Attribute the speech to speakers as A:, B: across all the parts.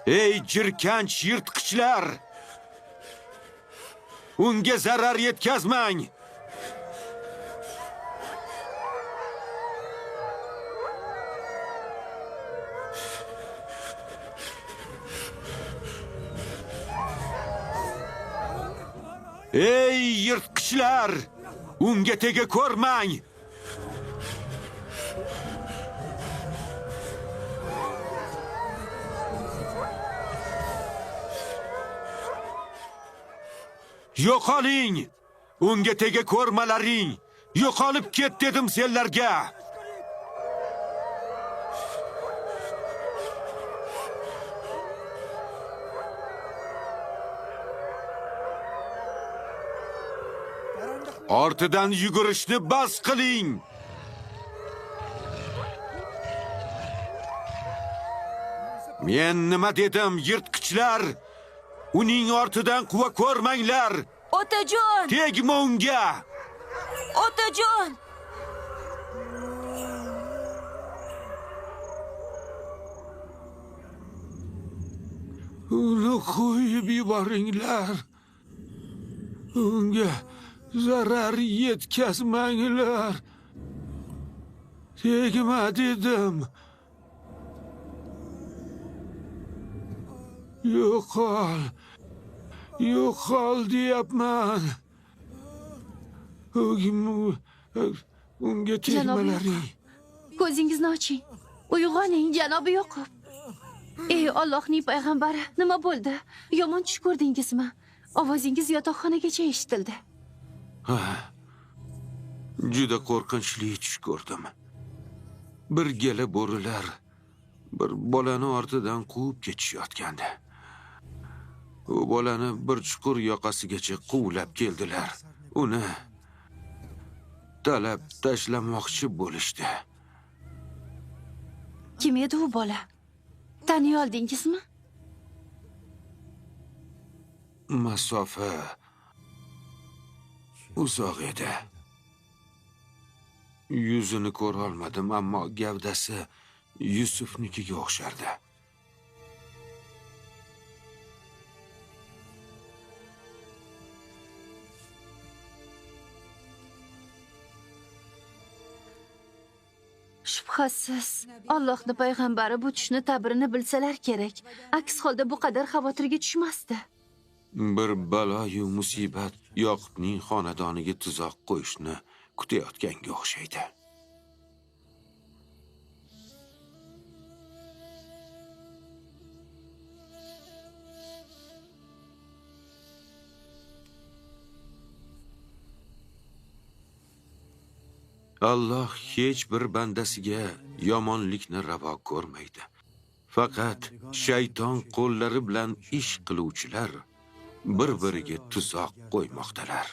A: Ey jirkanch yirtqichlar! Unga zarar yetkazmang! Ey yirtqichlar! Unga tega ko'rmang! Yo'qoling! Unga tega ko'rmalaring! Yo'qolib ket dedim senlarga! Ortidan yugurishni bas qiling! Men nima dedim, yirtqichlar? Uning ortidan quva ko'rmanglar!
B: Otajon!
A: Tegma unga!
B: Otajon!
A: Uni qo'yib yuboringlar. Unga zarar yetkazmanglar. Tegma dedim. Yo'qol. Yo'qol deyapman. Unga tegmalaring.
B: Ko'zingizni oching. Uyg'oning, janobi Yoqub. Ey Allohning payg'ambari, nima bo'ldi? Yomon tush ko'rdingizmi? Ovozingiz yotoqxonagacha eshitildi.
A: Juda qo'rqinchli tush ko'rdim. Bir gala bo'rilar bir bolani ortidan quvib ketishayotgandi. U bolani bir chuqur yoqasigacha quvlab keldilar. Uni talab tashlamoqchi bo'lishdi.
B: Kim edi u bola? Taniy oldingizmi?
A: Masofa uzoq edi. Yuzini ko'ra olmadim, ammo gavdasi Yusufnikiga o'xshardi.
B: Shubhasiz, Allohning payg'ambari bu tushni ta'birini bilsalar kerak. Aks holda bu qadar xavotirga tushmasdi.
A: Bir balo-yu musibat Yoqubning xonadoniga tuzoq qo'yishni kutayotganga o'xshaydi. Alloh hech bir bandasiga yomonlikni ravo ko'rmaydi. Faqat shayton qo'llari bilan ish qiluvchilar bir-biriga tuzoq qo'ymoqdalar.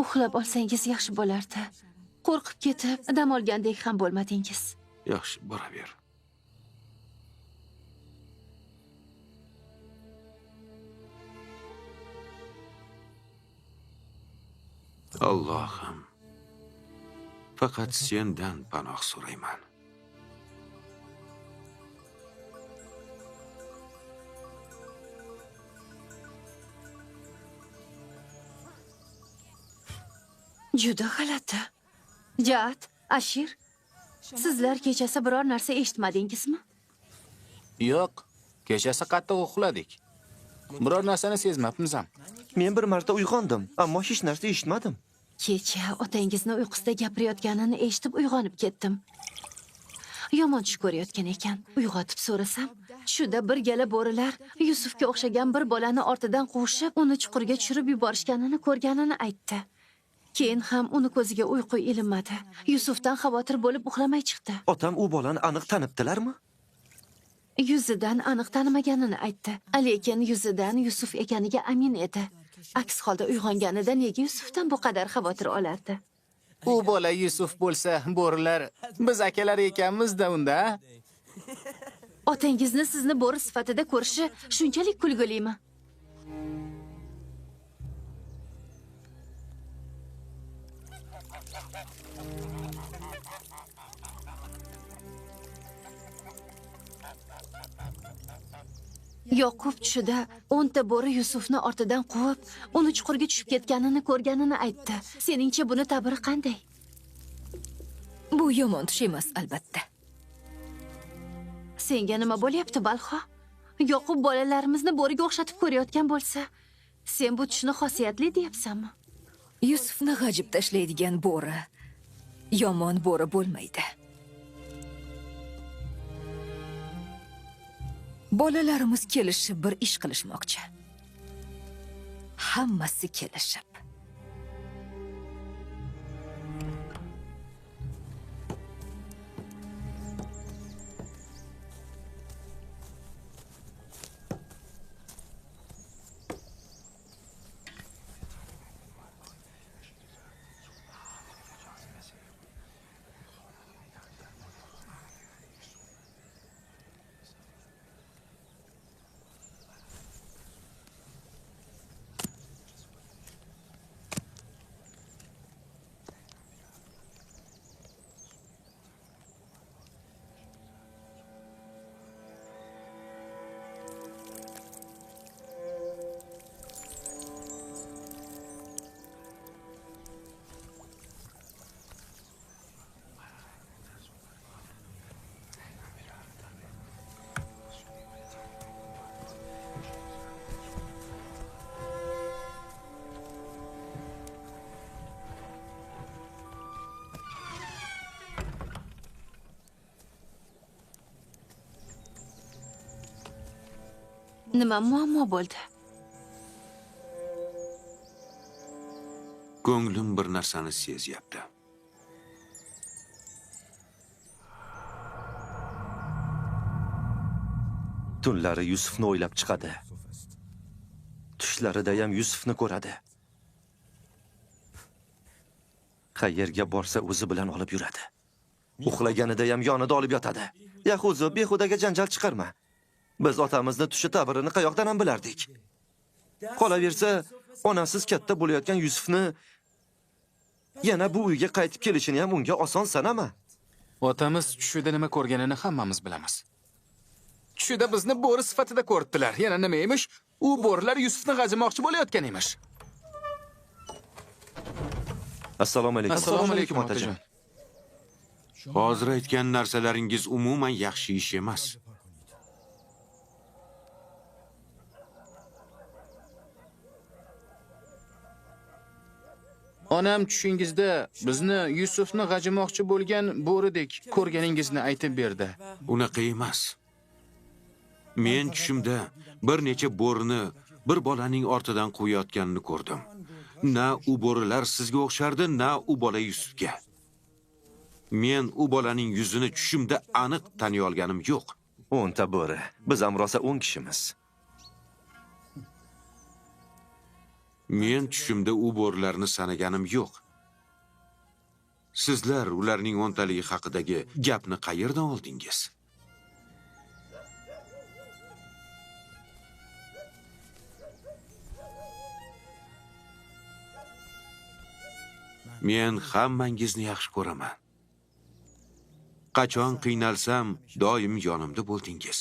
B: Uxlab olsangiz yaxshi bo'lardi. Qo'rqib ketib, dam olgandek ham bo'lmadingiz.
A: Yaxshi, boraver. Allohim, faqat sendan panoh so'rayman.
B: Juda g'alati. Jat, Ashir, sizlar kechasi biror narsa eshitmadingizmi?
C: Yo'q, kechasi qattiq uxladik. Biror narsani sezmabmiz ham.
D: Men bir marta uyg'ondim, ammo hech narsa eshitmadim.
B: Kecha otangizni uyqusida gapirayotganini eshitib uyg'onib ketdim. Yomon tush ko'rayotgan ekan. Uyg'otib so'rasam, tushida bir gala bo'rilar Yusufga o'xshagan bir bolani ortidan quvishib, uni chuqurga tushirib yuborishganini ko'rganini aytdi. Keyin ham uni ko'ziga uyqu ilinmadi. Yusufdan xavotir bo'lib uxlamay chiqdi.
D: Otam u bolani aniq tanibdilarmi?
B: Yuzidan aniq tanimaganini aytdi. Lekin yuzidan Yusuf ekaniga amin edi. Aks holda uyg'onganida nega Yusufdan bu qadar xavotir olardi?
C: U bola Yusuf bo'lsa, bo'rilar biz akalar ekanmiz-da unda.
B: Otangizni sizni bo'ri sifatida ko'rishi shunchalik kulgilimi? Yoqub tushida 10 ta bo'ri Yusufni ortidan quvib, uni chuqurga tushib ketganini ko'rganini aytdi. Seningcha buni ta'biri qanday?
E: Bu yomon tush emas, albatta.
B: Senga nima bo'lyapti, Balxo? Yoqub bolalarimizni bo'riga o'xshatib ko'rayotgan bo'lsa, sen bu tushni xosiyatli deyapsanmi?
E: Yusufni g'ajib tashlaydigan bo'ri yomon bo'ri bo'lmaydi. Bolalarimiz kelishib bir ish qilishmoqchi. Hammasi kelishib.
B: Nima muammo bo'ldi?
A: Ko'nglim bir narsani sezyapti.
D: Tunlari Yusufni o'ylab chiqadi. Tushlarida ham Yusufni ko'radi. Qayerga borsa o'zi bilan olib yuradi. Uxlaganida ham yonida olib yotadi. Yahuzo, behudaga janjal chiqarma. Biz otamizni tushi ta'birini qayoqdan ham bilardik. Qolaversa, onasiz katta bo'layotgan Yusufni yana bu uyga qaytib kelishini ham unga oson sanama.
C: Otamiz tushida nima ko'rganini hammamiz bilamiz. Tushida bizni bo'ri sifatida ko'rdilar. Yana nima emish? U bo'rilar Yusufni g'ajimoqchi bo'layotgan emish.
D: Assalomu alaykum.
C: Assalomu alaykum otajon.
A: Hozir aytgan narsalaringiz umuman yaxshi ish emas.
C: Onam tushingizda bizni Yusufni g'ajimoqchi bo'lgan bo'ridek ko'rganingizni aytib berdi.
A: Unaqa emas. Men tushimda bir necha bo'rini bir bolaning ortidan qo'yayotganini ko'rdim. Na u bo'rilar sizga o'xshardi, na u bola Yusufga. Men u bolaning yuzini tushimda aniq taniy olganim yo'q.
D: 10 ta bo'ri. Biz ham rosa 10 kishimiz.
A: Men tushimda u bo'rilarni sanaganim yo'q. Sizlar ularning 10 taligi haqidagi gapni qayerdan oldingiz? Men hammangizni yaxshi ko'raman. Qachon qiynalsam, doim yonimda bo'ldingiz.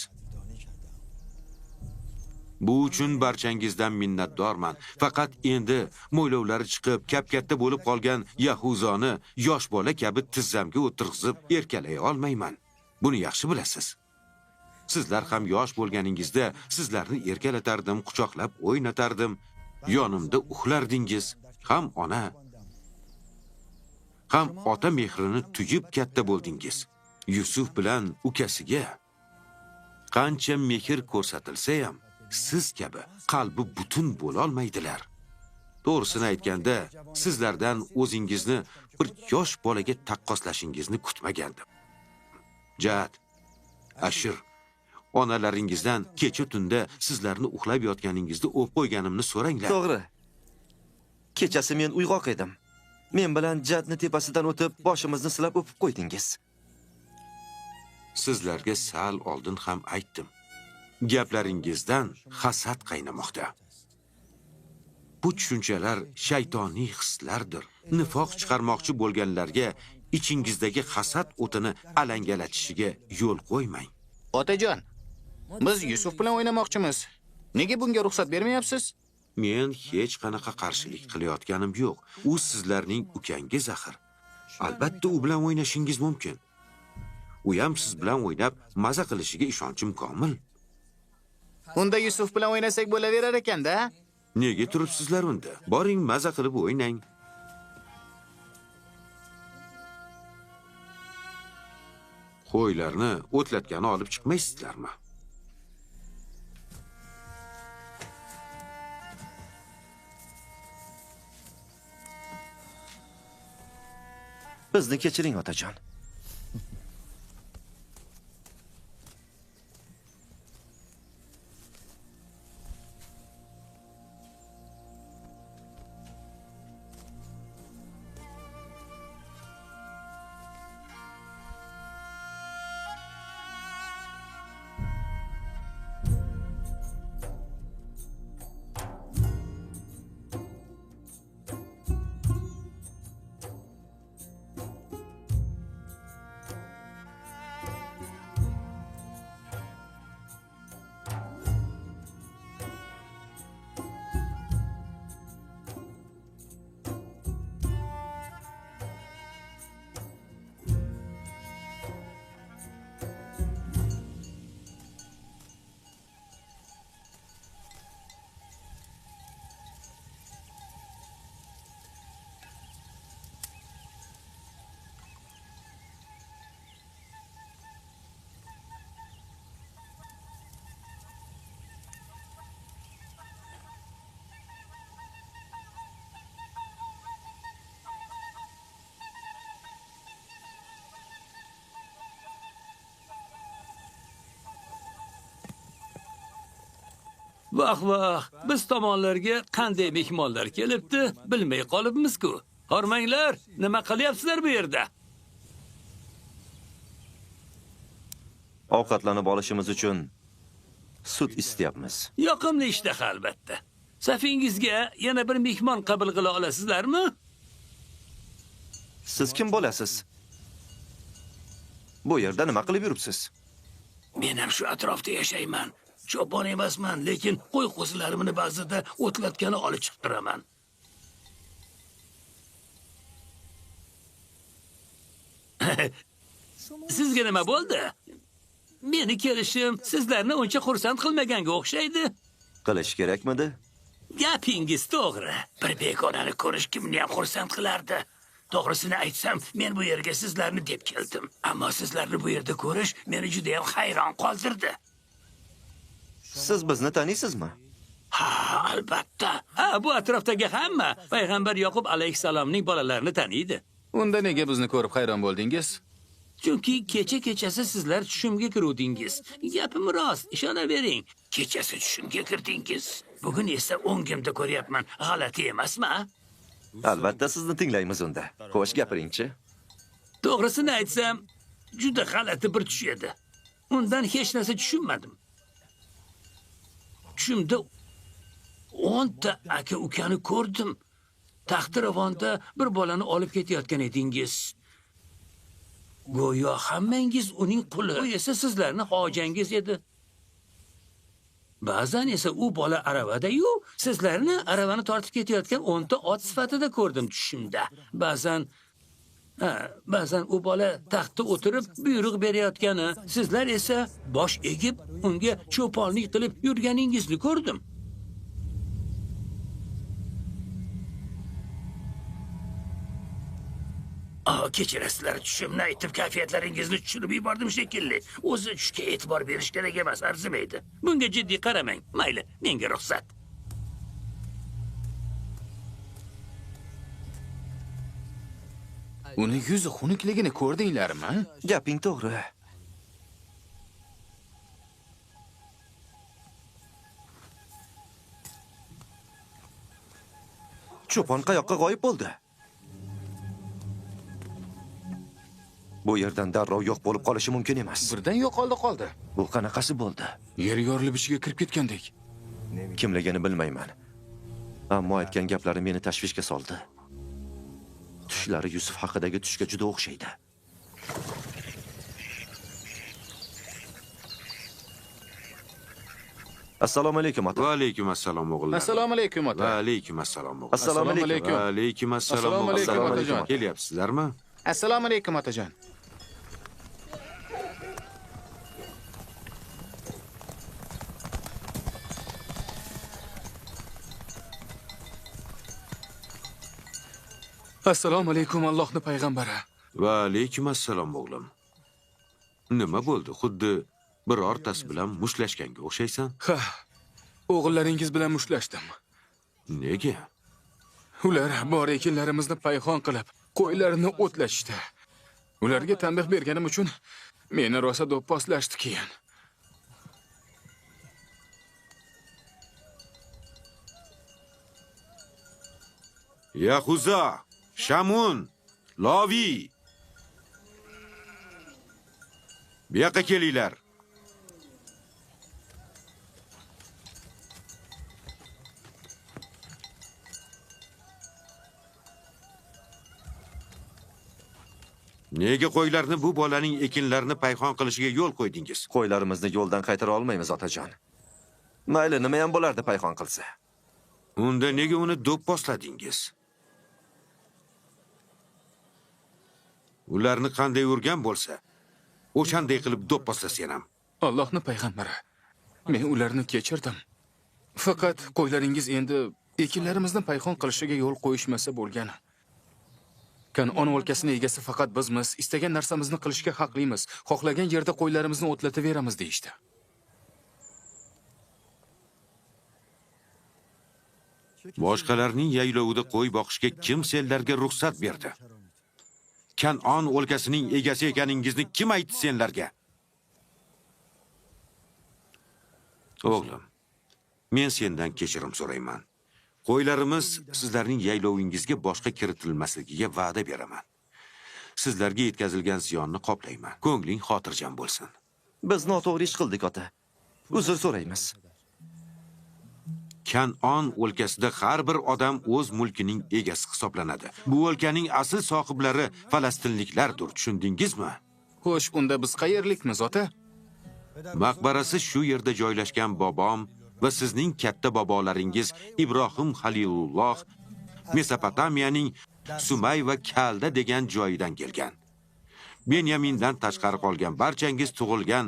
A: Bu uchun barchangizdan minnatdorman. Faqat endi mo'ylovlari chiqib, kap-katta bo'lib qolgan Yahuzoni yosh bola kabi tizzamga o'tirg'izib erkalay olmayman. Buni yaxshi bilasiz. Sizlar ham yosh bo'lganingizda sizlarni erkalatardim, quchoqlab o'ynatardim, yonimda uxlardingiz. Ham ona, ham ota mehrini tuyib katta bo'ldingiz. Yusuf bilan ukasiga qancha mehr ko'rsatilsa ham siz kabi qalbi butun bo'la olmaydilar. To'g'risini aytganda, sizlardan o'zingizni bir yosh bolaga taqqoslashingizni kutmagandim. Jad, Ashir, onalaringizdan kecha tunda sizlarni uxlab yotganingizda o'p qo'yganimni so'ranglar.
D: To'g'ri. Kechasi men uyg'oq edim. Men bilan Jadni tepasidan o'tib, boshimizni silab o'pib qo'ydingiz.
A: Sizlarga sal oldin ham aytdim. Gaplaringizdan hasad qaynamoqda. Bu tushunchalar shaytoniy hislardir. Nifoq chiqarmoqchi bo'lganlarga ichingizdagi hasad o'tini alangalatishiga yo'l qo'ymang.
C: Otajon, biz Yusuf bilan o'ynamoqchimiz. Nega bunga ruxsat bermayapsiz?
A: Men hech qanaqa qarshilik qilayotganim yo'q. U sizlarning ukangiz axir. Albatta u bilan o'ynashingiz mumkin. U ham siz bilan o'ynab maza qilishiga ishonchim komil.
C: Unda Yusuf bilan o'ynasak bo'laverar ekan-da.
A: Nega turibsizlar unda? Boring, maza qilib o'ynang. Qo'ylarni o'tlatgani olib chiqmaysizlarmi?
D: Bizni kechiring, otajon.
F: Vah, biz tomonlarga qanday mehmonlar kelibdi, bilmay qolibmiz-ku. Hormanglar, nima qilyapsizlar bu yerda?
D: Ovqatlanib olishimiz uchun sut istayapmiz.
F: Yoqimli ishtaha albatta. Safingizga yana bir mehmon qabul qila olasizlarmi?
D: Siz kim bo'lasiz? Bu yerda nima qilib yuribsiz?
F: Men ham shu atrofda yashayman. Cho'pon emasman, lekin qo'y qo'zilarimni ba'zida o'tlatgani olib chiqib turaman. Sizga nima bo'ldi? Meni kelishim sizlarni uncha xursand qilmaganga o'xshaydi.
D: Qilish kerakmidi?
F: Gapingiz to'g'ri. Bir begonani ko'rish kimni ham xursand qilardi. To'g'risini aytsam, men bu yerga sizlarni deb keldim. Ammo sizlarni bu yerda ko'rish meni juda ham hayron qoldirdi.
D: Siz bizni taniysizmi?
F: Ha, albatta. Ha, bu atrofdagi hamma payg'ambar Yoqub alayhisalomning bolalarini taniydi.
C: Unda nega bizni ko'rib hayron bo'ldingiz?
F: Chunki kecha-kechasi sizlar tushimga kiruvdingiz. Gapim rost, ishonavering. Kechasi tushimga kirdingiz. Bugun esa o'ngimda ko'ryapman. G'alati emasmi?
D: Albatta sizni tinglaymiz unda. Xo'sh, gapiringchi.
F: To'g'risini aytsam, juda g'alati bir tush edi. Undan hech narsa tushunmadim. Tushimda 10 ta aka-ukani ko'rdim. Taxtiravonda bir bolani olib ketayotgan edingiz. Go'yo hammangiz uning quli, u esa sizlarning hojangiz edi. Ba'zan esa u bola aravada-yu, sizlarni aravani tortib ketayotgan 10 ta ot sifatida ko'rdim tushimda. Ba'zan u bola taxtda o'tirib buyruq berayotgani, sizlar esa bosh egib unga cho'ponlik qilib yurganingizni ko'rdim. Kechirasizlar, tushimni aytib kayfiyatlaringizni tushirib yubordim shekilli. O'zi tushga e'tibor berish kerak emas, arzimaydi. Bunga jiddiy qaramang. Mayli, menga ruxsat.
C: Uni yuzi xunukligini ko'rdinglarmi?
D: Gaping to'g'ri. Cho'pon qayoqqa g'oyib bo'ldi? Bu yerdan darrov yo'q bo'lib qolishi mumkin emas.
C: Birdan yo'qoldi.
D: Bu qanaqasi bo'ldi?
C: Yer yorilib ichiga kirib ketgandek.
D: Kimligini bilmayman. Ammo aytgan gaplari meni tashvishga soldi. Tushlari Yusuf haqidagi tushga juda o'xshaydi. Assalomu alaykum ota.
A: Va alaykum assalom o'g'illar.
C: Assalomu alaykum ota.
A: Va alaykum assalom o'g'illar.
D: Assalomu alaykum.
A: Va alaykum assalom
C: Assalomu alaykum,
A: o'g'illar.
C: otajon.
A: Kelyapsizlarmi?
C: Assalomu alaykum otajon. Assalomu alaykum Allohning payg'ambari.
A: Va alaykum assalom o'g'lim. Nima bo'ldi? Xuddi birortasi bilan mushlashganga o'xshaysan.
C: Ha, o'g'illaringiz bilan mushlashdim.
A: Nega?
C: Ular bor ekinlarimizni payxon qilib, qo'ylarini o'tlashdi. Ularga tanbeh berganim uchun meni rosa do'pposlashdi keyin.
A: Yahuza, Shamun, Lovi. Bu yoqqa kelinglar. Nega qo'ylarni bu bolaning ekinlarini payxon qilishiga yo'l qo'ydingiz?
D: Qo'ylarimizni yo'ldan qaytara olmaymiz otajon. Mayli, nima ham bo'lardi payxon qilsa.
A: Unda nega uni do'pposladingiz? Ularni qanday urgan bo'lsa, o'shanday qilib do'pposlasan ham.
C: Allohning payg'ambari. Men ularni kechirdim. Faqat qo'ylaringiz endi ekinlarimizni payxon qilishiga yo'l qo'yishmasa bo'lgani. Kanon o'lkasining egasi faqat bizmiz. Istagan narsamizni qilishga haqlimiz. Xohlagan yerda qo'ylarimizni o'tlataveramiz deyishdi.
A: Boshqalarning yaylovida qo'y boqishga kim senlarga ruxsat berdi? Kanon o'lkasining egasi ekaningizni kim aytdi senlarga? O'g'lim, men sendan kechirim so'rayman. Qo'ylarimiz sizlarning yaylovingizga boshqa kiritilmasligiga va'da beraman. Sizlarga yetkazilgan ziyonni qoplayman. Ko'ngling xotirjam bo'lsin.
D: Biz noto'g'ri ish qildik ota. Uzr so'raymiz.
A: Kanon o'lkasida har bir odam o'z mulkining egasi hisoblanadi. Bu o'lkaning asl sohiblari falastinliklardir, tushundingizmi?
C: Xo'sh, unda biz qayerlikmiz, ota?
A: Maqbarasi shu yerda joylashgan bobom va sizning katta bobolaringiz Ibrohim Halilulloh Mesopotamiyaning Sumay va Kalda degan joyidan kelgan. Benyamindan tashqari qolgan barchangiz tug'ilgan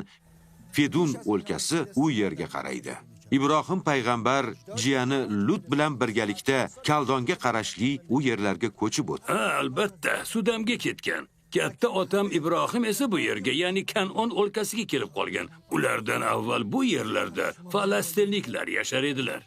A: Fedun o'lkasi u yerga qaraydi. Ibrohim payg'ambar jiyani Lut bilan birgalikda Kaldonga qarashli u yerlarga ko'chib o'tdi.
F: Ha, albatta, Sudamga ketgan. Katta otam Ibrohim esa bu yerga, ya'ni Kanon o'lkasiga kelib qolgan. Ulardan avval bu yerlarda falastinliklar yashar edilar.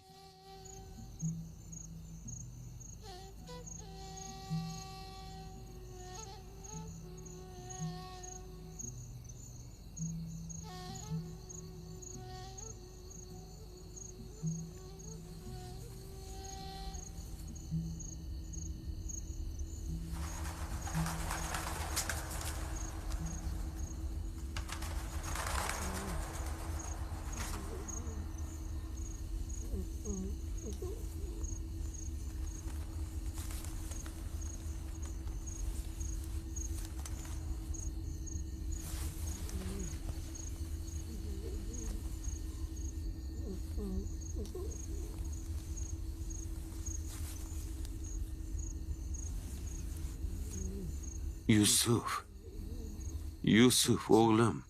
A: Yusuf o'g'lim,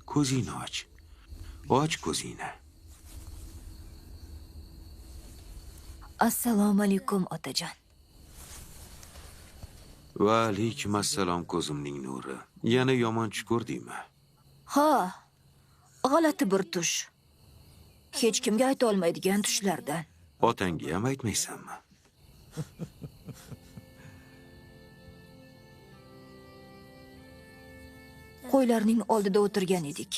A: ko'zingni och. Och ko'zingni.
E: Assalomu alaykum otajon.
A: Va alaykum assalom ko'zimning nuri. Yana yomon tush ko'rdingmi?
E: Ha, g'alati bir tush. Hech kimga ayta olmaydigan tushlardan.
A: Otangga ham aytmaysanmi?
E: Qo'ylarning oldida o'tirgan edik.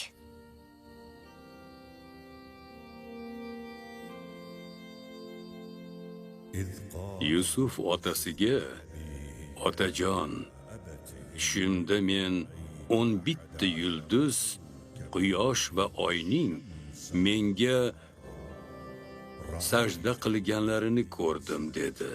F: Yusuf otasiga, otajon, shunda men
A: 11 ta yulduz, quyosh va oyning menga sajda qilganlarini ko'rdim dedi.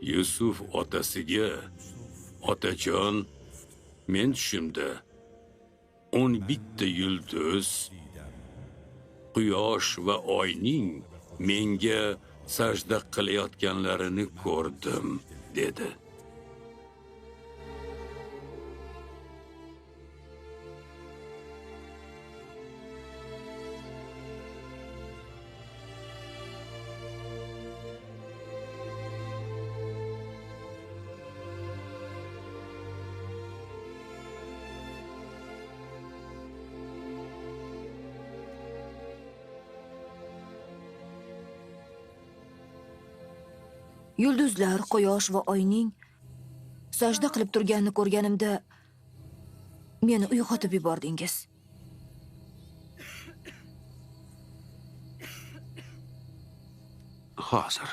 A: Yusuf otasiga, otajon, men tushimda 11 ta yulduz, quyosh va oyning menga sajda qilayotganlarini ko'rdim dedi.
E: Yulduzlar, quyosh va oyning sajda qilib turganini ko'rganimda meni uyg'otib yubordingiz.
A: Hozir.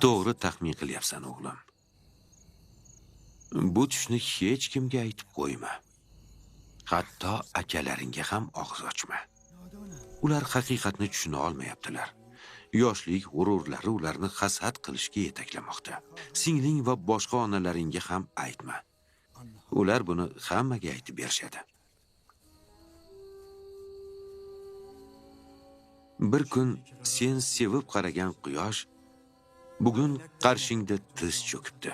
A: To'g'ri taxmin qilyapsan, o'g'lim. Bu tushni hech kimga aytib qo'yma. Hatto akalaringga ham og'iz ochma. Ular haqiqatni tushuna olmayaptilar. Yoshlik g'ururlari ularni hasad qilishga yetaklamoqda. Singling va boshqa onalaringga ham aytma. Ular buni hammaga aytib berishadi. Bir kun sen sevib qaragan quyosh bugun qarshingda tiz cho'kibdi.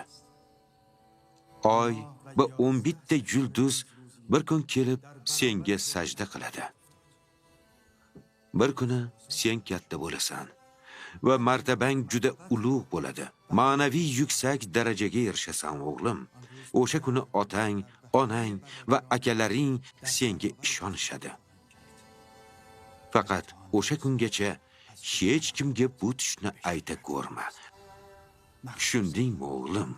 A: Oy va 11 ta yulduz bir kun kelib senga sajda qiladi. Bir kuni sen katta bo'lasan va martabang juda ulug' bo'ladi. Ma'naviy yuksak darajaga erishasan, o'g'lim. O'sha kuni otang, onang va akalaring senga ishonishadi. Faqat o'sha kungacha hech kimga bu tushni ayta ko'rma. Tushundingmi, o'g'lim?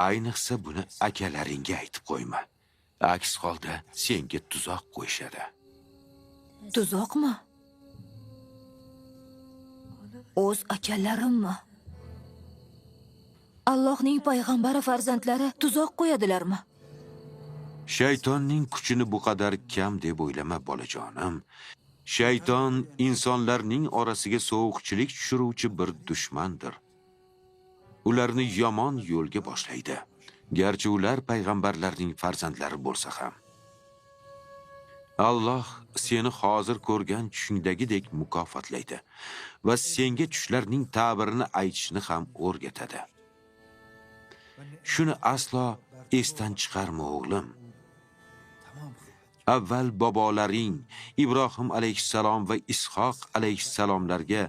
A: Ayniqsa buni akalaringga aytib qo'yma. Aks holda senga tuzoq qo'yishadi.
E: Tuzoqmi? O'z akalarimmi? Allohning payg'ambari farzandlari tuzoq qo'yadilarmi?
A: Shaytonning kuchini bu qadar kam deb o'ylama, bolajonim. Shayton insonlarning orasiga sovuqchilik tushiruvchi bir dushmandir. Ularni yomon yo'lga boshlaydi, garchi ular payg'ambarlarning farzandlari bo'lsa ham. Alloh seni hozir ko'rgan tushingdagidek mukofotlaydi va senga tushlarning ta'birini aytishni ham o'rgatadi. Shuni aslo esdan chiqarma, o'g'lim. Avval bobolaring Ibrohim alayhissalom va Ishoq alayhissalomlarga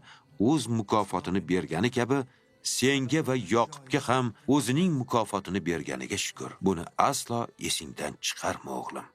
A: o'z mukofotini bergani kabi senga va Yoqubga ham o'zining mukofotini berganiga shukr. Buni aslo esingdan chiqarma, o'g'lim.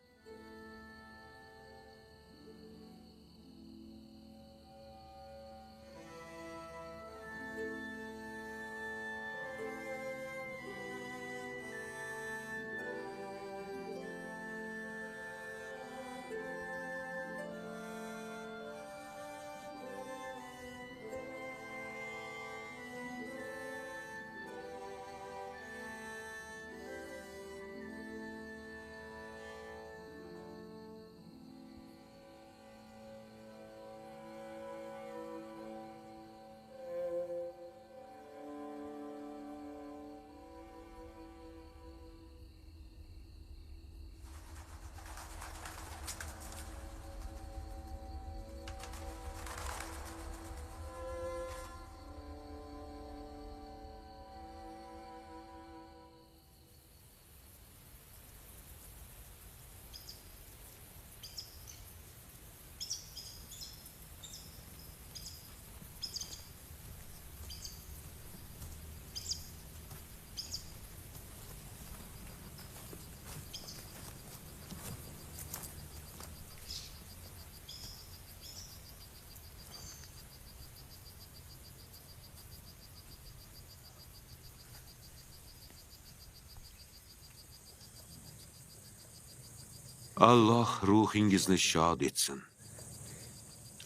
A: Alloh ruhingizni shod etsin.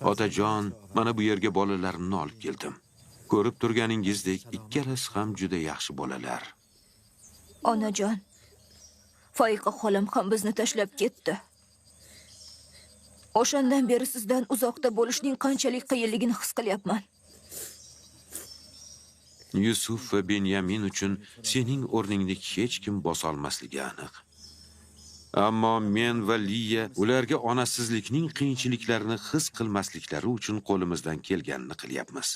A: Otajon, mana bu yerga bolalarimni olib keldim. Ko'rib turganingizdek, ikkalasi ham juda yaxshi bolalar.
E: Onajon, Foiqa xolam ham bizni tashlab ketdi. O'shandan beri sizdan uzoqda bo'lishning qanchalik qiyinligini his qilyapman.
A: Yusuf va Benyamin uchun sening o'rningni hech kim bosolmasligi aniq. Ammo men va Liya ularga onasizlikning qiyinchiliklarini his qilmasliklari uchun qo'limizdan kelganini qilyapmiz.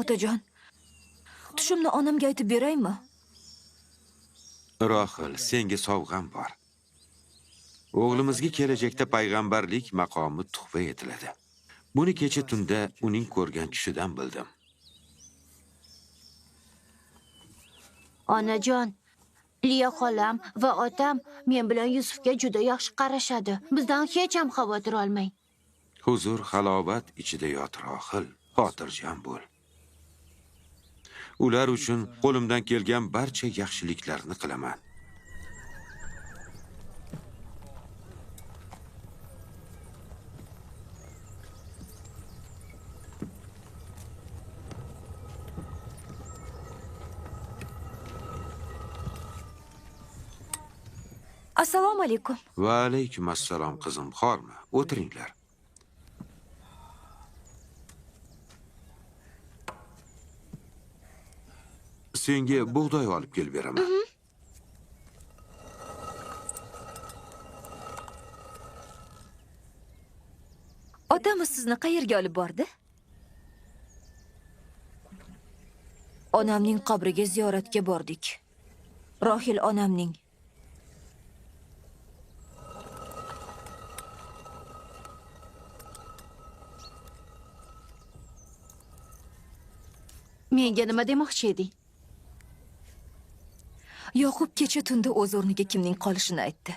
E: Otajon, tushimni onamga aytib beraymi?
A: Rohil, senga sovg'am bor. O'g'limizga kelajakda payg'ambarlik maqomi tuhfa etiladi. Buni kecha tunda uning ko'rgan tushidan bildim.
B: Onajon, Liya xolam va otam men bilan Yusufga juda yaxshi qarashadi. Bizdan hech ham xavotir olmang.
A: Huzur, halovat ichida yot Rohil, xotirjam bo'l. Ular uchun qo'limdan kelgan barcha yaxshiliklarni qilaman.
E: Assalomu alaykum.
A: Va alaykum assalom qizim, xormi? O'tiringlar. Senga bug'doy olib kelib beraman.
E: Otamiz sizni qayerga olib bordi? Onamning qabriga ziyoratga bordik. Rohil onamning.
B: Menga nima demoqchi eding?
E: Yoqub kecha tunda o'z o'rniga kimning qolishini aytdi.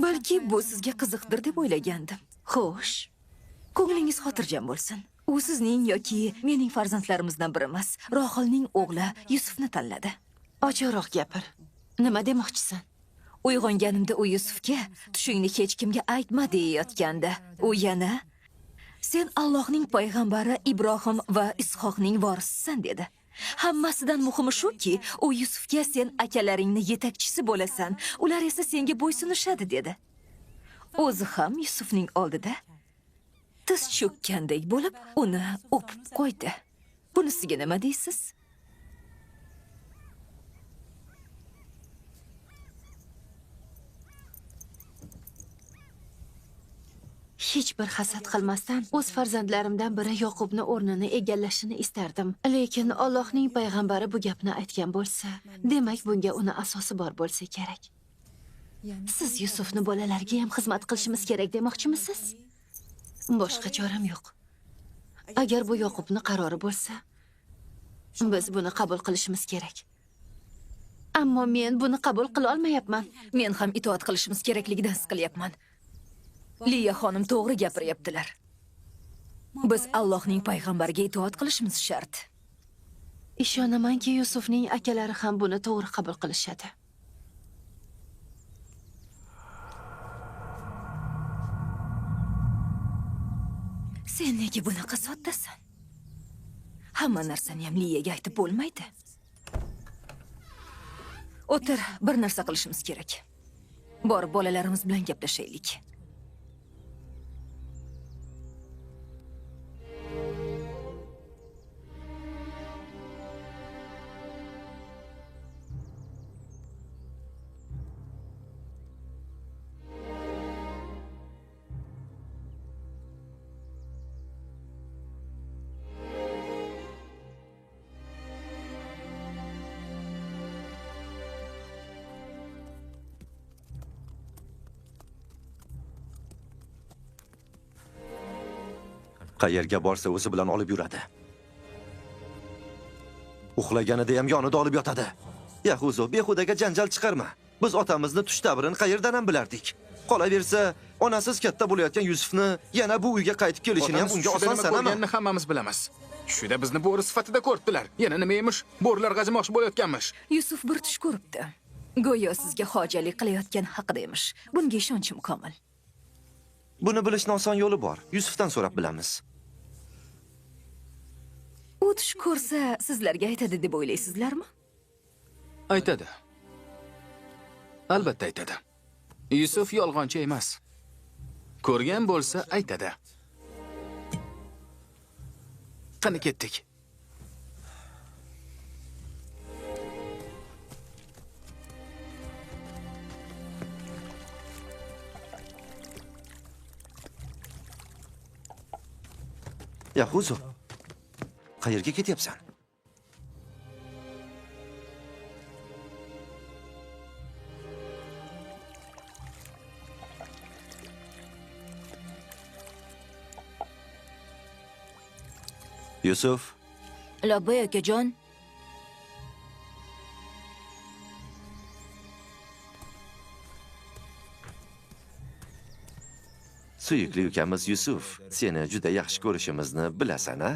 E: Balki bu sizga qiziqdir deb o'ylagandim.
B: Xo'sh,
E: Ko'nglingiz xotirjam bo'lsin. U sizning yoki mening farzandlarimizdan biri emas. Rohilning o'g'li Yusufni tanladi.
B: ochiqroq gapir. Nima demoqchisan?
E: Uyg'onganimda u Yusufga tushingni hech kimga aytma deyayotgandi. U yana sen Allohning payg'ambari Ibrohim va Ishoqning vorisisan dedi. Hammasidan muhimi shuki, u Yusufga sen akalaringni yetakchisi bo'lasan, ular esa senga bo'ysunishadi dedi. O'zi ham Yusufning oldida tiz cho'kkandek bo'lib, uni o'pib qo'ydi. Bunisiga nima deysiz?
B: Hech bir hasad qilmasdan o'z farzandlarimdan biri Yoqubni o'rnini egallashini istardim. Lekin Allohning payg'ambari bu gapni aytgan bo'lsa, demak bunga uni asosi bor bo'lsa kerak. Siz Yusufni bolalarga ham xizmat qilishimiz kerak demoqchimisiz? Boshqa choram yo'q. Agar bu Yoqubni qarori bo'lsa, Biz buni qabul qilishimiz kerak. Ammo men buni qabul qila olmayapman.
E: Men ham itoat qilishimiz kerakligidan siqilyapman. Liya xonim to'g'ri gapiryaptilar. Biz Allohning payg'ambariga itoat qilishimiz shart.
B: Ishonamanki, Yusufning akalari ham buni to'g'ri qabul qilishadi.
E: Sen nega bunaqa soddasan? Hamma narsani ham Liyaga aytib bo'lmaydi. O'tir, bir narsa qilishimiz kerak. Borib bolalarimiz bilan gaplashaylik.
D: Qayerga borsa o'zi bilan olib yuradi. Uxlaganida ham yonida olib yotadi. Yahuzo, behudaga janjal chiqarma. Biz otamizni tush davrini qayerdan ham bilardik. Qolaversa, onasiz katta bo'layotgan Yusufni yana bu uyga qaytib kelishini ham unga oson sanama.
C: Ko'rganini hammamiz bilamiz. Tushida bizni bo'ri sifatida ko'ribdilar. Yana nima emish? Bo'rilar g'ajimoqchi bo'layotganmish.
E: Yusuf bir tush ko'ribdi. Go'yo sizga hojalik qilayotgan haqida emish. Bunga ishonchim komil.
D: Buni bilishning oson yo'li bor. Yusufdan so'rab bilamiz.
E: U tush ko'rsa, sizlarga aytadi deb o'ylaysizlarmi?
C: Aytadi. Albatta aytadi. Yusuf yolg'onchi emas. Ko'rgan bo'lsa aytadi. Qani ketdik.
D: Yahuzo, qayerga ketyapsan? Yusuf,
E: Labbay akajon.
D: suyukli ukamiz Yusuf, seni juda yaxshi ko'rishimizni bilasan-a?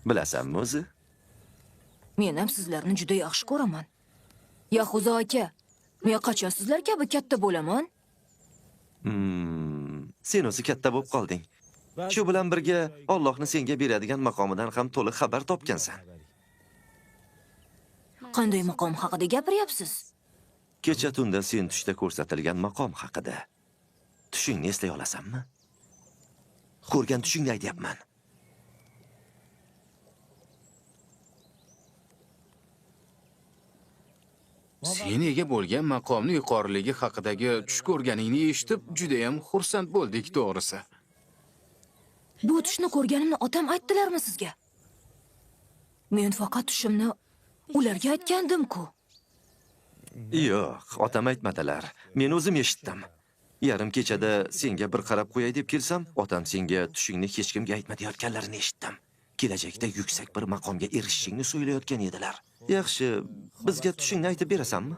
D: Bilasanmi o'zi?
E: Men ham sizlarni juda yaxshi ko'raman. Yahuzo aka, men qachon sizlar kabi katta bo'laman?
D: Sen o'zi katta bo'lib qolding. Shu bilan birga Allohni senga beradigan maqomidan ham to'liq xabar topgansan.
E: Qanday maqom haqida gapiryapsiz?
D: Kecha tunda sen tushda ko'rsatilgan maqom haqida. Tushingni eslay olasanmi? Ko'rgan tushingni aytyapman.
C: Sen ega bo'lgan maqomni yuqoriligi haqidagi tush ko'rganingni eshitib, juda ham xursand bo'ldik, to'g'risi.
E: Bu tushni ko'rganimni otam aytdilarmi sizga? Men faqat tushimni ularga aytgandim-ku.
D: Yo'q, otam aytmadilar. Men o'zim eshitdim. Yarim kechada senga bir qarab qo'yay deb kelsam, otam senga tushingni hech kimga aytma deyotganlarini eshitdim. Kelajakda yuksak bir maqomga erishishingni so'ylayotgan edilar. Yaxshi, bizga tushingni aytib berasanmi?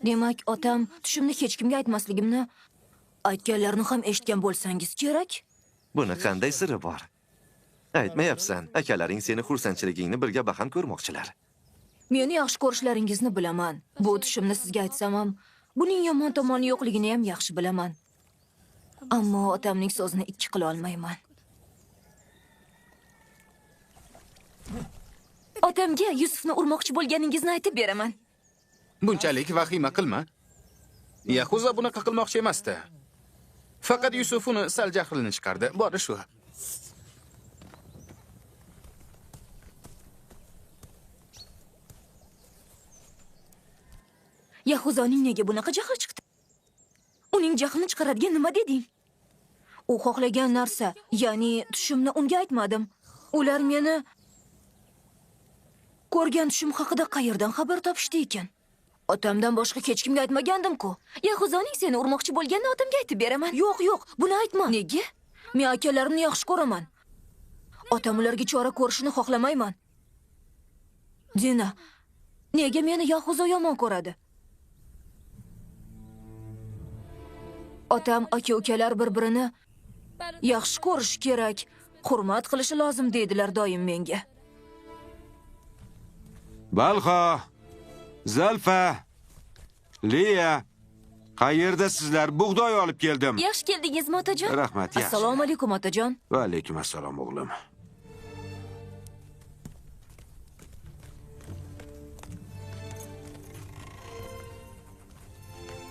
E: Demak, otam tushimni hech kimga aytmasligimni aytganlarini ham eshitgan bo'lsangiz kerak?
D: Buni qanday siri bor? Aytmayapsan, akalaring seni xursandchiligingni birga baham ko'rmoqchilar.
E: Meni yaxshi ko'rishlaringizni bilaman. Bu tushimni sizga aytsam ham, buning yomon tomoni yo'qligini ham yaxshi bilaman. Ammo otamning so'zini ikki qila olmayman. Otamga Yusufni urmoqchi bo'lganingizni aytib beraman.
C: Bunchalik vahima qilma. Yahuzo bunaqa qilmoqchi emasdi. Faqat Yusuf uni sal jahlini chiqardi. Bori shu.
E: Yahuzoning nega bunaqa jahli chiqdi? Uning jahlini chiqaradigan nima deding? U xohlagan narsa, ya'ni tushimni unga aytmadim. Ular meni ko'rgan tushim haqida qayerdan xabar topishdi ekan? Otamdan boshqa hech kimga aytmagandim-ku. Yahuzoning seni urmoqchi bo'lganini otamga aytib beraman. Yo'q, buni aytma. Nega? Men akalarimni yaxshi ko'raman. Otam ularga chora ko'rishini xohlamayman. Dina, nega meni Yahuzo yomon ko'radi? Otam aka-ukalar bir-birini yaxshi ko'rish kerak, hurmat qilishi lozim deydilar doim menga.
A: Balxo, Zalfa, Liya, qayerda sizlar? Bug'doy olib keldim.
E: Yaxshi keldingizmi, otajon?
A: Rahmat, yaxshi.
E: Assalomu alaykum, otajon.
A: Va alaykum assalom o'g'lim.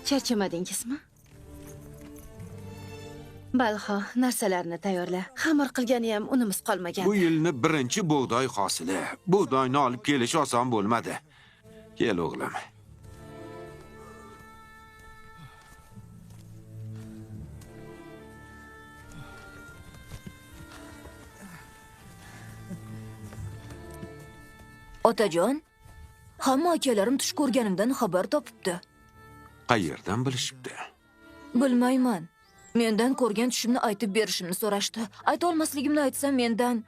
B: Charchamadingizmi? Balxo, narsalarni tayyorla. Xamir qilgani ham unimiz qolmagan.
A: Bu yilni birinchi bug'doy hosili. Bug'doyni olib kelish oson bo'lmadi. Kel o'g'lim.
E: Otajon, hamma akalarim tush ko'rganimdan xabar topibdi.
A: Qayerdan bilishibdi?
E: Bilmayman. Mendan ko'rgan tushimni aytib berishimni so'rashdi. Ayta olmasligimni aytsam mendan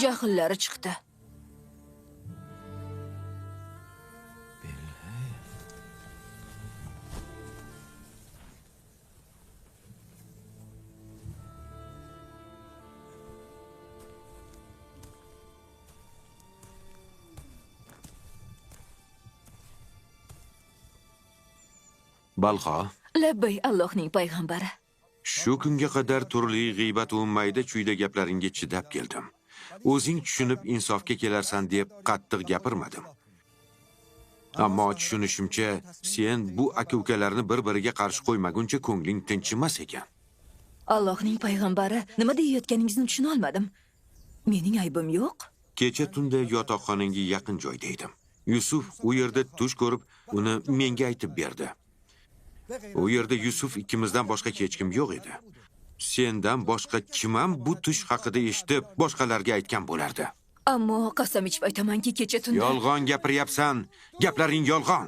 E: jahllari chiqdi.
A: Balxo,
E: Labbay Allohning payg'ambari.
A: shu kunga qadar turli g'iybat va mayda chuyda gaplaringga chidab keldim. O'zing tushunib insofga kelarsan deb qattiq gapirmadim. Ammo tushunishimcha, sen bu aka-ukalarni bir-biriga qarshi qo'ymaguncha ko'ngling tinchimas ekan.
E: Allohning payg'ambari, nima deyayotganingizni tushuna olmadim. Mening aybim yo'q.
A: Kecha tunda yotoqxonangga yaqin joyda edim. Yusuf u yerda tush ko'rib, uni menga aytib berdi. U yerda Yusuf ikkimizdan boshqa hech kim yo'q edi. Sendan boshqa kim ham bu tush haqida eshitib, boshqalarga aytgan bo'lardi.
E: Ammo qasam ichib aytamanki, kecha tunda
A: Yolg'on gapiryapsan. Gaplaring yolg'on.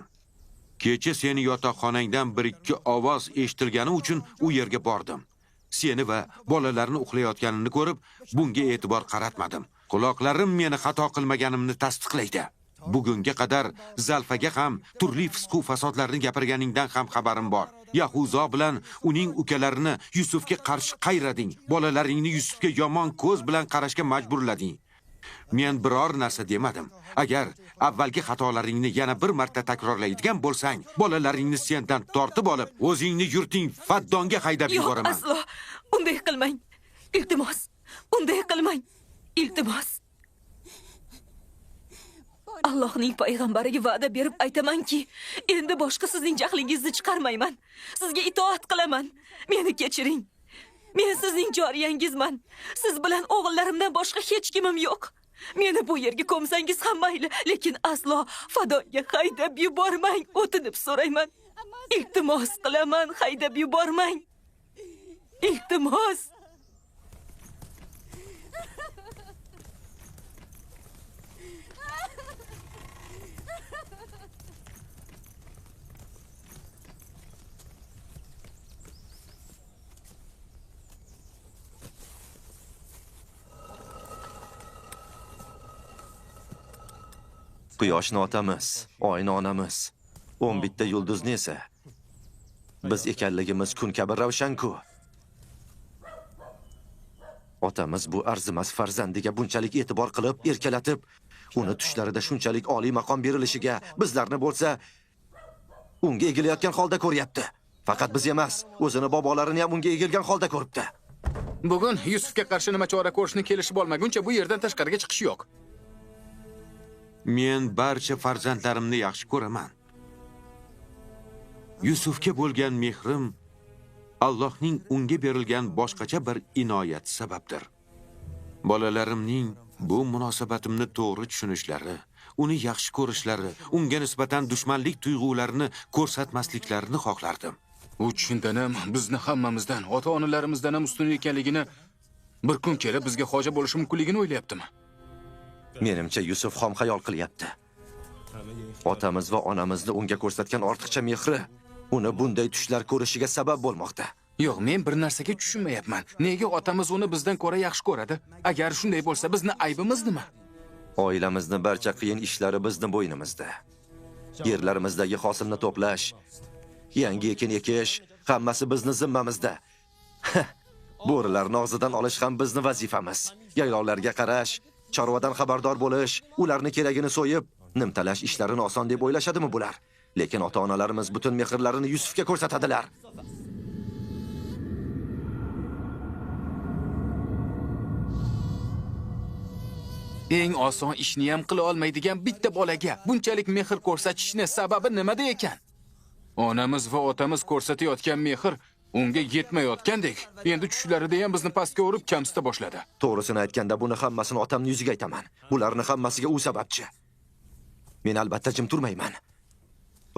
A: Kecha seni yotoqxonangdan bir-ikki ovoz eshitilgani uchun u yerga bordim. Seni va bolalarni uxlayotganini ko'rib, bunga e'tibor qaratmadim. Quloqlarim meni xato qilmaganimni tasdiqlaydi. Bugunga qadar Zalfaga ham turli fisq va fasodlarni gapirganingdan ham xabarim bor. Yahuzo bilan uning ukalarini Yusufga qarshi qayrading. Bolalaringni Yusufga yomon ko'z bilan qarashga majburlading. Men biror narsa demadim. Agar avvalgi xatolaringni yana bir marta takrorlaydigan bo'lsang, bolalaringni sendan tortib olib, o'zingni yurting Faddonga haydab
E: yo'q,
A: yuboraman.
E: aslo. Unday qilmang. Iltimos. Unday qilmang. Iltimos. Allohning payg'ambariga va'da berib aytamanki, endi boshqa sizning jahlingizni chiqarmayman. Sizga itoat qilaman. Meni kechiring. Men sizning joriyangizman. Siz bilan o'g'illarimdan boshqa hech kimim yo'q. Meni bu yerga ko'msangiz ham mayli, lekin aslo Fadoga haydab yubormang. O'tinib so'rayman. Iltimos qilaman, haydab yubormang. Iltimos.
D: Quyoshni otamiz, oyni onamiz, 11 ta yulduzni esa biz ekanligimiz kun kabi ravshan-ku. Otamiz bu arzimas farzandiga bunchalik e'tibor qilib, erkalatib, uni tushlarida shunchalik oliy maqom berilishiga bizlarni bo'lsa unga egilayotgan holda ko'ryapti. Faqat biz emas, o'zini bobolarini ham unga egilgan holda ko'ribdi.
C: Bugun Yusufga qarshi nima chora ko'rishni kelishib olmaguncha bu yerdan tashqariga chiqish yo'q.
A: Men barcha farzandlarimni yaxshi ko'raman. Yusufga bo'lgan mehrim Allohning unga berilgan boshqacha bir inoyat sababdir. Bolalarimning bu munosabatimni to'g'ri tushunishlari, uni yaxshi ko'rishlari, unga nisbatan dushmanlik tuyg'ularini ko'rsatmasliklarini xohlardim.
C: U tushundanim bizni hammamizdan, ota-onalarimizdan ham ustun ekanligini bir kun kelib bizga hoja bo'lishi mumkinligini o'ylayaptimi?
D: Menimcha Yusuf xom xayol qilyapti. Otamiz va onamizni unga ko'rsatgan ortiqcha mehri uni bunday tushlar ko'rishiga sabab bo'lmoqda.
C: Yo'q, men bir narsaga tushunmayapman. Nega otamiz uni bizdan ko'ra yaxshi ko'radi? Agar shunday bo'lsa, bizni aybimiz nima?
D: Oilamizni barcha qiyin ishlari bizni bo'ynimizda. Yerlarimizdagi hosilni to'plash, yangi ekin ekish, hammasi bizni zimmamizda. Bo'rilarni og'zidan olish ham bizni vazifamiz. Yaylovlarga qarash, chorvadan xabardor bo'lish, ularni keragini so'yib, nimtalash ishlarini oson deb o'ylashadimi bular? Lekin ota-onalarimiz butun mehrlarini Yusufga ko'rsatadilar.
C: Eng oson ishni ham qila olmaydigan bitta bolaga bunchalik mehr ko'rsatishni sababi nimada ekan? Onamiz va otamiz ko'rsatayotgan mehr unga yetmayotgandek, endi tushlarida ham bizni pastga urib kamsita boshladi.
D: To'g'risini aytganda buni hammasini otamning yuziga aytaman. Bularni hammasiga u sababchi. Men albatta jim turmayman.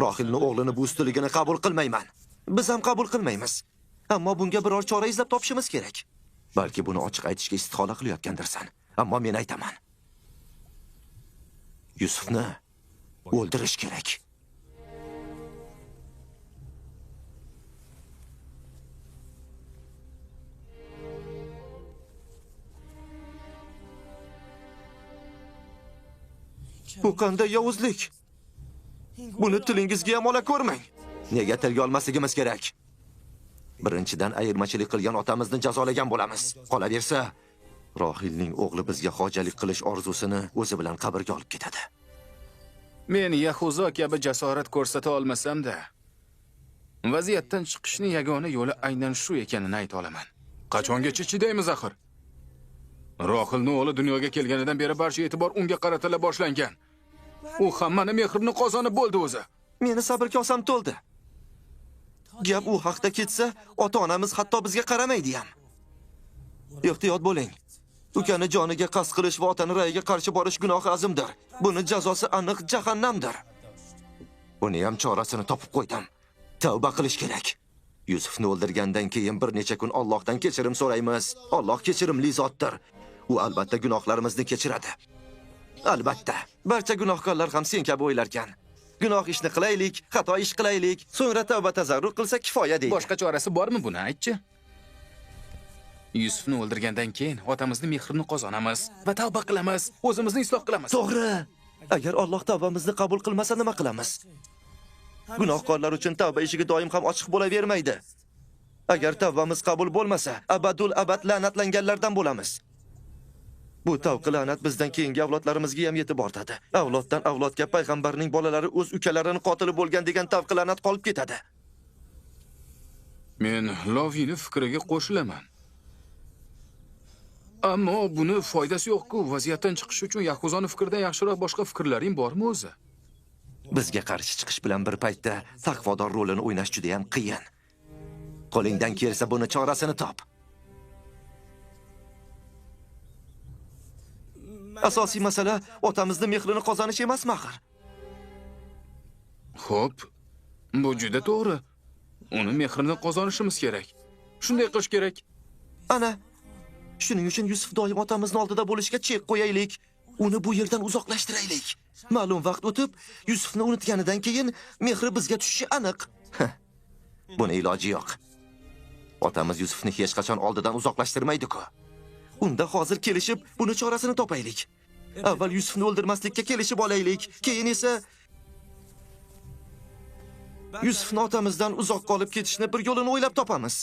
D: Rohilning o'g'lini bu ustiligini qabul qilmayman. Biz ham qabul qilmaymiz. Ammo bunga biror chora izlab topishimiz kerak. Balki buni ochiq aytishga istihola qilayotgandirsan. Ammo men aytaman. Yusufni o'ldirish kerak. Bu qanday yovuzlik? Buni tilingizga ham ola ko'rmang. Nega tilga olmasligimiz kerak? Birinchidan ayirmachilik qilgan otamizni jazolagan bo'lamiz. Qolaversa, Rohilning o'g'li bizga hojalik qilish orzusini o'zi bilan qabrga olib ketadi.
C: Men Yahuzo kabi jasorat ko'rsata olmasam-da, vaziyatdan chiqishning yagona yo'li aynan shu ekanini ayta olaman. Qachongacha chidaymiz axir? Rohilning o'g'li dunyoga kelganidan beri barcha e'tibor unga qaratila boshlangan. U hammani mehrini qozonib bo'ldi o'zi.
D: Meni sabr kosam to'ldi. Gap u haqda ketsa, ota-onamiz hatto bizga qaramaydi ham. Ehtiyot bo'ling. Ukani joniga qasd qilish va otani rayiga qarshi borish gunohi azimdir. Buni jazosi aniq jahannamdir. Buni ham chorasini topib qo'ydim. Tavba qilish kerak. Yusufni o'ldirgandan keyin bir necha kun Allohdan kechirim so'raymiz. Alloh kechirimli zotdir. U albatta gunohlarimizni kechiradi. Albatta, barcha gunohkorlar ham sen kabi o'ylarkan. Gunoh ishni qilaylik, xato ish qilaylik, so'ngra tavba tazarrur qilsa kifoya deydi.
C: Boshqa chorasi bormi buni aytchi? Yusufni o'ldirgandan keyin otamizni mehrini qozonamiz va tavba qilamiz, o'zimizni isloh qilamiz.
D: To'g'ri. Agar Alloh tavbamizni qabul qilmasa nima qilamiz? Gunohkorlar uchun tavba eshigi doim ham ochiq bo'lavermaydi. Agar tavbamiz qabul bo'lmasa, abadul abad la'natlanganlardan bo'lamiz. Bu tavqi la'nat bizdan keyingi avlodlarimizga ham yetib ortadi. Avloddan avlodga payg'ambarning bolalari o'z ukalarini qotili bo'lgan degan tavqi la'nat qolib ketadi.
C: Men Loviyni fikriga qo'shilaman. Ammo buni foydasi yo'q-ku. Vaziyatdan chiqish uchun Yahuzoni fikridan yaxshiroq boshqa fikrlaring bormi o'zi?
D: Bizga qarshi chiqish bilan bir paytda taqvodor rolini o'ynash juda ham qiyin. Qo'lingdan kelsa buni chorasini top. Asosiy masala otamizni mehrini qozonish emasmi axir?
C: Xo'p, bu juda to'g'ri. Uni mehrini qozonishimiz kerak. Shunday qilish kerak.
D: Ana, shuning uchun Yusuf doim otamizni oldida bo'lishga chek qo'yaylik. Uni bu yerdan uzoqlashtiraylik. Ma'lum vaqt o'tib, Yusufni unutganidan keyin mehri bizga tushishi aniq. Buni iloji yo'q. Otamiz Yusufni hech qachon oldidan uzoqlashtirmaydi-ku. Unda hozir kelishib, buni chorasini topaylik. Avval Yusufni o'ldirmaslikka kelishib olaylik, keyin esa Yusufni otamizdan uzoq qolib ketishni bir yo'lini o'ylab topamiz.